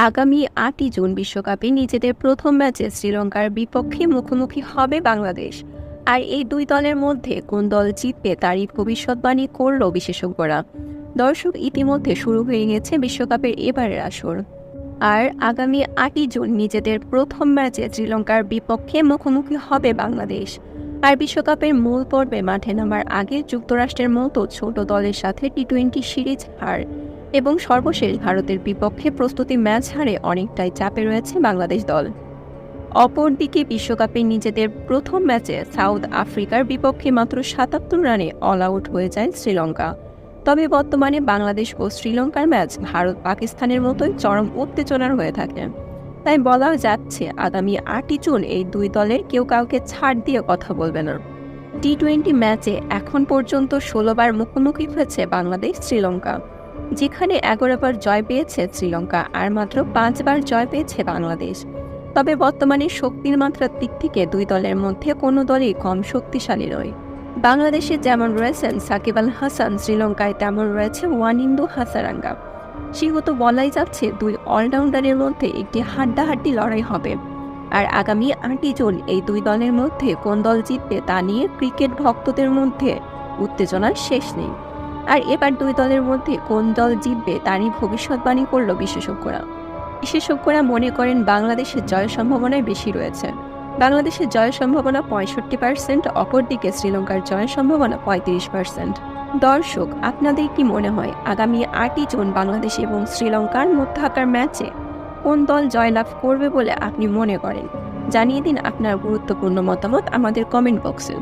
আগামী ৮ই জুন বিশ্বকাপে নিজেদের প্রথম ম্যাচে শ্রীলঙ্কার বিপক্ষে মুখোমুখি হবে বাংলাদেশ। আর এই দুই দলের মধ্যে কোন দল জিতবে তারই ভবিষ্যৎবাণী করল বিশেষজ্ঞরা। দর্শক, ইতিমধ্যে শুরু হয়ে গেছে বিশ্বকাপের এবারের আসর। আর আগামী ৮ই জুন নিজেদের প্রথম ম্যাচে শ্রীলঙ্কার বিপক্ষে মুখোমুখি হবে বাংলাদেশ। আর বিশ্বকাপের মূল পর্বে মাঠে নামার আগে যুক্তরাষ্ট্রের মতো ছোট দলের সাথে টি-20 সিরিজ হার এবং সর্বশেষ ভারতের বিপক্ষে প্রস্তুতি ম্যাচ হারে অনেকটাই চাপে রয়েছে বাংলাদেশ দল। অপরদিকে বিশ্বকাপে নিজেদের প্রথম ম্যাচে সাউথ আফ্রিকার বিপক্ষে মাত্র ৭৭ রানে অল আউট হয়ে যায় শ্রীলঙ্কা। তবে বর্তমানে বাংলাদেশ ও শ্রীলঙ্কার ম্যাচ ভারত পাকিস্তানের মতোই চরম উত্তেজনার হয়ে থাকে। তাই বলা যাচ্ছে আগামী ৮ই জুন এই দুই দলের কেউ কাউকে ছাড় দিয়ে কথা বলবে না। টি-20 ম্যাচে এখন পর্যন্ত ১৬ বার মুখোমুখি হয়েছে বাংলাদেশ শ্রীলঙ্কা, যেখানে ১১ বার জয় পেয়েছে শ্রীলঙ্কা আর মাত্র ৫ বার জয় পেয়েছে বাংলাদেশ। তবে বর্তমানে শক্তির মাত্রার দিক থেকে দুই দলের মধ্যে কোনো দলই কম শক্তিশালী নয়। বাংলাদেশে যেমন রয়েছেন সাকিব আল হাসান, শ্রীলঙ্কায় তেমন রয়েছে ওয়ানিন্দু হাসারাঙ্গা। সেহেতু বলাই যাচ্ছে দুই অলরাউন্ডারের মধ্যে একটি হাড্ডাহাড্ডি লড়াই হবে। আর আগামী ৮ই জুন এই দুই দলের মধ্যে কোন দল জিতবে তা নিয়ে ক্রিকেট ভক্তদের মধ্যে উত্তেজনার শেষ নেই। আর এবার দুই দলের মধ্যে কোন দল জিতবে তারই ভবিষ্যৎবাণী করল বিশেষজ্ঞরা মনে করেন বাংলাদেশের জয়ের সম্ভাবনাই বেশি রয়েছে। বাংলাদেশের জয়ের সম্ভাবনা 65%, অপরদিকে শ্রীলঙ্কার জয়ের সম্ভাবনা 35%। দর্শক, আপনাদের কি মনে হয় আগামী ৮ই জুন বাংলাদেশ এবং শ্রীলঙ্কার মধ্যকার ম্যাচে কোন দল জয়লাভ করবে বলে আপনি মনে করেন? জানিয়ে দিন আপনার গুরুত্বপূর্ণ মতামত আমাদের কমেন্ট বক্সে।